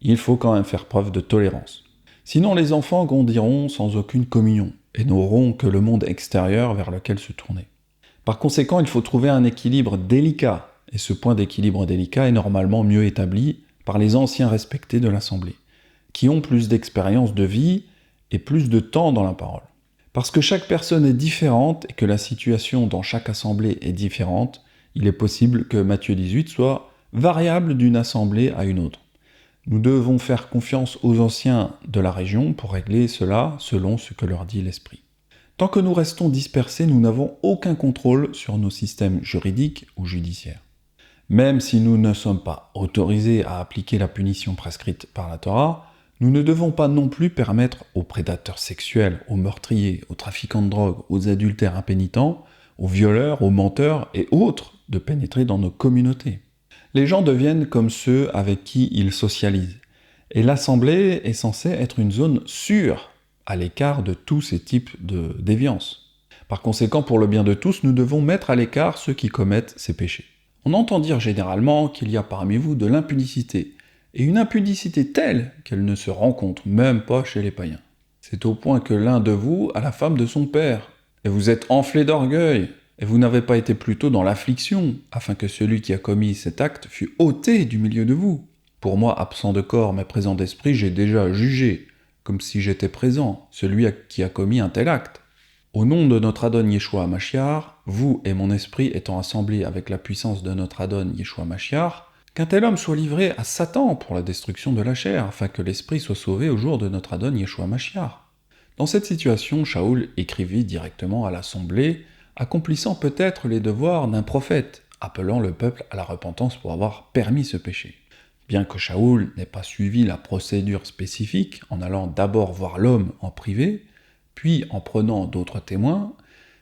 il faut quand même faire preuve de tolérance. Sinon les enfants grandiront sans aucune communion, et n'auront que le monde extérieur vers lequel se tourner. Par conséquent, il faut trouver un équilibre délicat, et ce point d'équilibre délicat est normalement mieux établi par les anciens respectés de l'Assemblée, qui ont plus d'expérience de vie et plus de temps dans la parole. Parce que chaque personne est différente et que la situation dans chaque assemblée est différente, il est possible que Matthieu 18 soit variable d'une assemblée à une autre. Nous devons faire confiance aux anciens de la région pour régler cela selon ce que leur dit l'Esprit. Tant que nous restons dispersés, nous n'avons aucun contrôle sur nos systèmes juridiques ou judiciaires. Même si nous ne sommes pas autorisés à appliquer la punition prescrite par la Torah, nous ne devons pas non plus permettre aux prédateurs sexuels, aux meurtriers, aux trafiquants de drogue, aux adultères impénitents, aux violeurs, aux menteurs et autres de pénétrer dans nos communautés. Les gens deviennent comme ceux avec qui ils socialisent, et l'assemblée est censée être une zone sûre, à l'écart de tous ces types de déviance. Par conséquent, pour le bien de tous, nous devons mettre à l'écart ceux qui commettent ces péchés. On entend dire généralement qu'il y a parmi vous de l'impudicité, et une impudicité telle qu'elle ne se rencontre même pas chez les païens. C'est au point que l'un de vous a la femme de son père, et vous êtes enflé d'orgueil, et vous n'avez pas été plutôt dans l'affliction, afin que celui qui a commis cet acte fût ôté du milieu de vous. Pour moi, absent de corps mais présent d'esprit, j'ai déjà jugé, comme si j'étais présent, celui qui a commis un tel acte. Au nom de notre Adon Yeshua Hamashiach, vous et mon esprit étant assemblés avec la puissance de notre Adon Yeshua Hamashiach, qu'un tel homme soit livré à Satan pour la destruction de la chair, afin que l'esprit soit sauvé au jour de notre Adon Yeshua Hamashiach. Dans cette situation, Shaoul écrivit directement à l'assemblée, accomplissant peut-être les devoirs d'un prophète, appelant le peuple à la repentance pour avoir permis ce péché. Bien que Shaoul n'ait pas suivi la procédure spécifique, en allant d'abord voir l'homme en privé, puis en prenant d'autres témoins,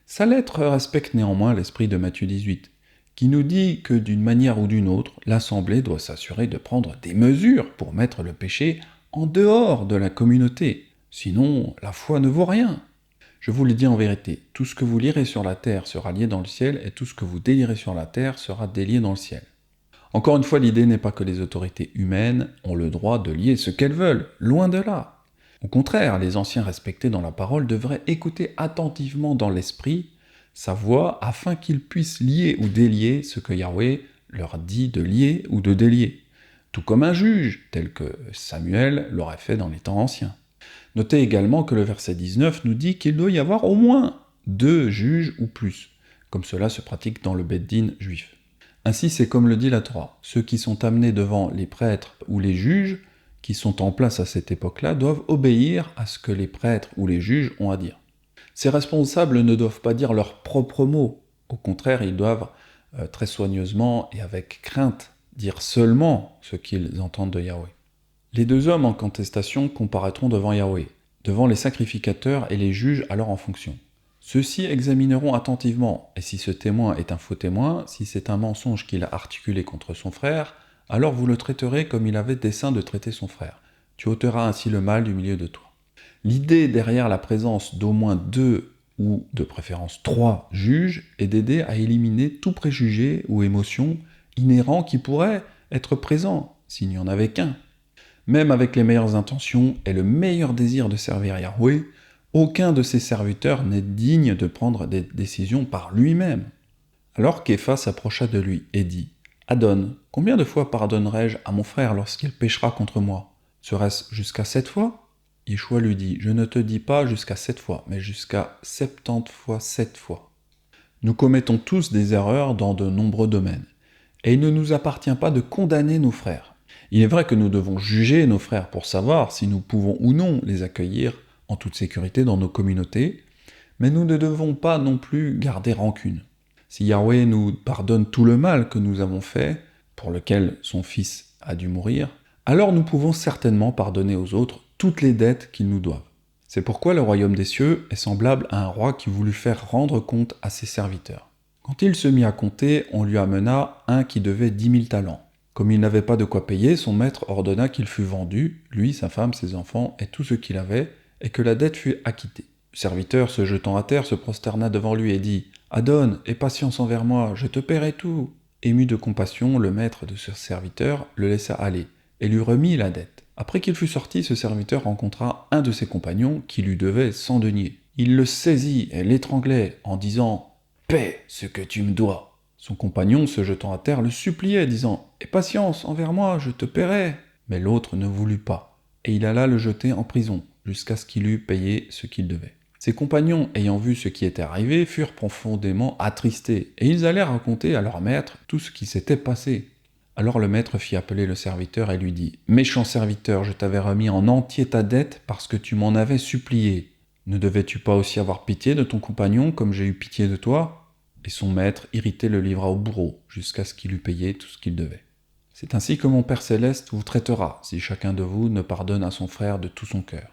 sa lettre respecte néanmoins l'esprit de Matthieu 18, qui nous dit que d'une manière ou d'une autre, l'Assemblée doit s'assurer de prendre des mesures pour mettre le péché en dehors de la communauté, sinon la foi ne vaut rien. Je vous le dis en vérité, tout ce que vous lirez sur la terre sera lié dans le ciel, et tout ce que vous délirez sur la terre sera délié dans le ciel. Encore une fois, l'idée n'est pas que les autorités humaines ont le droit de lier ce qu'elles veulent, loin de là. Au contraire, les anciens respectés dans la parole devraient écouter attentivement dans l'esprit sa voix afin qu'ils puissent lier ou délier ce que Yahweh leur dit de lier ou de délier, tout comme un juge, tel que Samuel l'aurait fait dans les temps anciens. Notez également que le verset 19 nous dit qu'il doit y avoir au moins 2 juges ou plus, comme cela se pratique dans le Beth-Din juif. Ainsi, c'est comme le dit la Torah, ceux qui sont amenés devant les prêtres ou les juges, qui sont en place à cette époque-là doivent obéir à ce que les prêtres ou les juges ont à dire. Ces responsables ne doivent pas dire leurs propres mots. Au contraire, ils doivent très soigneusement et avec crainte dire seulement ce qu'ils entendent de Yahweh. Les deux hommes en contestation comparaîtront devant Yahweh, devant les sacrificateurs et les juges alors en fonction. Ceux-ci examineront attentivement, et si ce témoin est un faux témoin, si c'est un mensonge qu'il a articulé contre son frère, alors vous le traiterez comme il avait dessein de traiter son frère. Tu ôteras ainsi le mal du milieu de toi. L'idée derrière la présence d'au moins 2 ou de préférence 3 juges est d'aider à éliminer tout préjugé ou émotion inhérent qui pourrait être présent s'il n'y en avait qu'un. Même avec les meilleures intentions et le meilleur désir de servir Yahweh, aucun de ses serviteurs n'est digne de prendre des décisions par lui-même. Alors Képha s'approcha de lui et dit « Adon, combien de fois pardonnerai-je à mon frère lorsqu'il péchera contre moi? Serait-ce jusqu'à 7 fois ?» Yeshua lui dit « Je ne te dis pas jusqu'à 7 fois, mais jusqu'à 70 fois 7 fois. » Nous commettons tous des erreurs dans de nombreux domaines, et il ne nous appartient pas de condamner nos frères. Il est vrai que nous devons juger nos frères pour savoir si nous pouvons ou non les accueillir en toute sécurité dans nos communautés, mais nous ne devons pas non plus garder rancune. Si Yahweh nous pardonne tout le mal que nous avons fait, pour lequel son fils a dû mourir, alors nous pouvons certainement pardonner aux autres toutes les dettes qu'ils nous doivent. C'est pourquoi le royaume des cieux est semblable à un roi qui voulut faire rendre compte à ses serviteurs. Quand il se mit à compter, on lui amena un qui devait 10 000 talents. Comme il n'avait pas de quoi payer, son maître ordonna qu'il fût vendu, lui, sa femme, ses enfants et tout ce qu'il avait, et que la dette fût acquittée. Le serviteur, se jetant à terre, se prosterna devant lui et dit « Adon, aie patience envers moi, je te paierai tout !» Ému de compassion, le maître de ce serviteur le laissa aller, et lui remit la dette. Après qu'il fut sorti, ce serviteur rencontra un de ses compagnons qui lui devait 100 deniers. Il le saisit et l'étranglait en disant « Paie ce que tu me dois !» Son compagnon, se jetant à terre, le suppliait, disant « Aie patience envers moi, je te paierai !» Mais l'autre ne voulut pas, et il alla le jeter en prison, jusqu'à ce qu'il eût payé ce qu'il devait. Ses compagnons, ayant vu ce qui était arrivé, furent profondément attristés, et ils allèrent raconter à leur maître tout ce qui s'était passé. Alors le maître fit appeler le serviteur et lui dit « Méchant serviteur, je t'avais remis en entier ta dette parce que tu m'en avais supplié. Ne devais-tu pas aussi avoir pitié de ton compagnon comme j'ai eu pitié de toi ?» Et son maître, irrité, le livra au bourreau, jusqu'à ce qu'il eût payé tout ce qu'il devait. C'est ainsi que mon Père Céleste vous traitera, si chacun de vous ne pardonne à son frère de tout son cœur.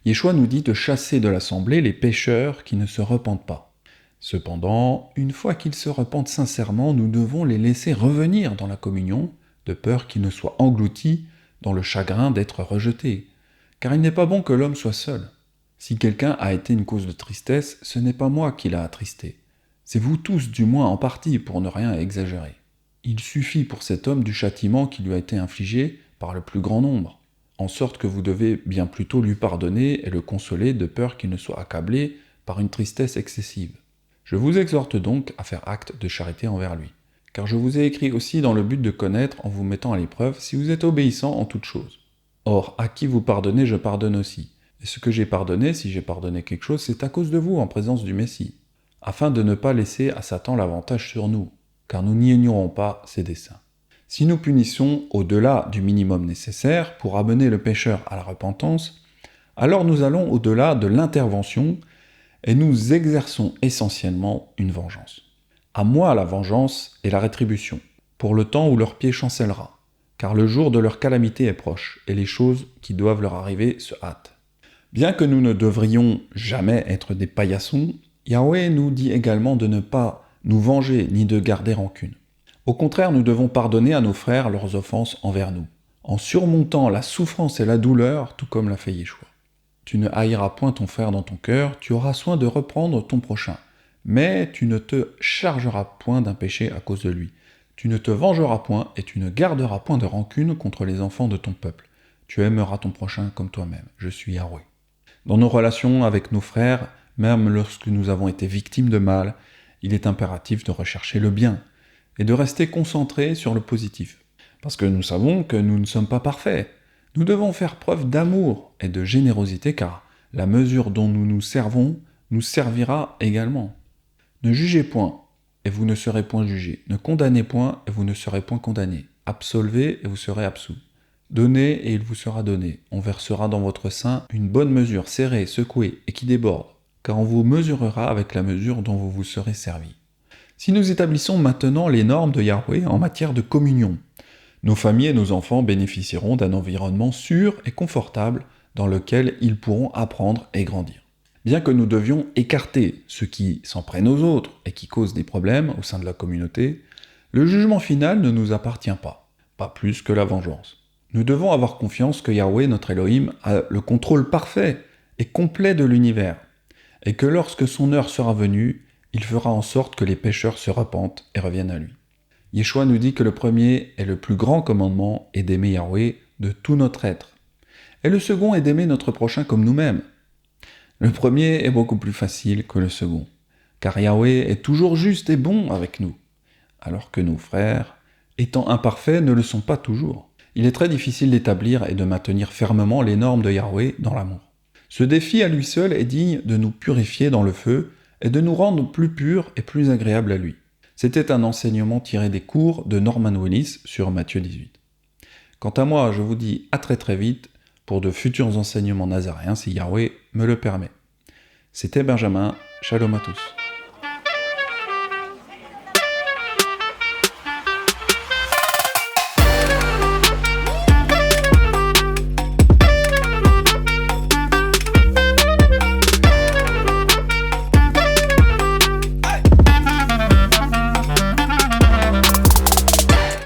Yeshua nous dit de chasser de l'assemblée les pécheurs qui ne se repentent pas. Cependant, une fois qu'ils se repentent sincèrement, nous devons les laisser revenir dans la communion, de peur qu'ils ne soient engloutis dans le chagrin d'être rejetés. Car il n'est pas bon que l'homme soit seul. Si quelqu'un a été une cause de tristesse, ce n'est pas moi qui l'a attristé. C'est vous tous, du moins en partie, pour ne rien exagérer. Il suffit pour cet homme du châtiment qui lui a été infligé par le plus grand nombre, en sorte que vous devez bien plutôt lui pardonner et le consoler de peur qu'il ne soit accablé par une tristesse excessive. Je vous exhorte donc à faire acte de charité envers lui, car je vous ai écrit aussi dans le but de connaître en vous mettant à l'épreuve si vous êtes obéissant en toutes choses. Or, à qui vous pardonnez, je pardonne aussi. Et ce que j'ai pardonné, si j'ai pardonné quelque chose, c'est à cause de vous en présence du Messie, afin de ne pas laisser à Satan l'avantage sur nous, car nous n'ignorons pas ses desseins. Si nous punissons au-delà du minimum nécessaire pour amener le pécheur à la repentance, alors nous allons au-delà de l'intervention et nous exerçons essentiellement une vengeance. À moi la vengeance et la rétribution, pour le temps où leur pied chancellera, car le jour de leur calamité est proche, et les choses qui doivent leur arriver se hâtent. Bien que nous ne devrions jamais être des paillassons, Yahweh nous dit également de ne pas nous venger ni de garder rancune. Au contraire, nous devons pardonner à nos frères leurs offenses envers nous, en surmontant la souffrance et la douleur, tout comme l'a fait Yeshua. Tu ne haïras point ton frère dans ton cœur, tu auras soin de reprendre ton prochain, mais tu ne te chargeras point d'un péché à cause de lui. Tu ne te vengeras point et tu ne garderas point de rancune contre les enfants de ton peuple. Tu aimeras ton prochain comme toi-même. Je suis Yahweh. Dans nos relations avec nos frères, même lorsque nous avons été victimes de mal, il est impératif de rechercher le bien et de rester concentré sur le positif. Parce que nous savons que nous ne sommes pas parfaits. Nous devons faire preuve d'amour et de générosité car la mesure dont nous nous servons nous servira également. Ne jugez point et vous ne serez point jugés. Ne condamnez point et vous ne serez point condamnés. Absolvez et vous serez absous. Donnez et il vous sera donné. On versera dans votre sein une bonne mesure, serrée, secouée et qui déborde, car on vous mesurera avec la mesure dont vous vous serez servi. Si nous établissons maintenant les normes de Yahweh en matière de communion, nos familles et nos enfants bénéficieront d'un environnement sûr et confortable dans lequel ils pourront apprendre et grandir. Bien que nous devions écarter ceux qui s'en prennent aux autres et qui causent des problèmes au sein de la communauté, le jugement final ne nous appartient pas plus que la vengeance. Nous devons avoir confiance que Yahweh, notre Elohim, a le contrôle parfait et complet de l'univers, et que lorsque son heure sera venue, il fera en sorte que les pécheurs se repentent et reviennent à lui. Yeshua nous dit que le premier et le plus grand commandement est d'aimer Yahweh de tout notre être, et le second est d'aimer notre prochain comme nous-mêmes. Le premier est beaucoup plus facile que le second, car Yahweh est toujours juste et bon avec nous, alors que nos frères, étant imparfaits, ne le sont pas toujours. Il est très difficile d'établir et de maintenir fermement les normes de Yahweh dans l'amour. Ce défi à lui seul est digne de nous purifier dans le feu et de nous rendre plus purs et plus agréables à lui. C'était un enseignement tiré des cours de Norman Willis sur Matthieu 18. Quant à moi, je vous dis à très très vite pour de futurs enseignements nazaréens si Yahweh me le permet. C'était Benjamin, shalom à tous.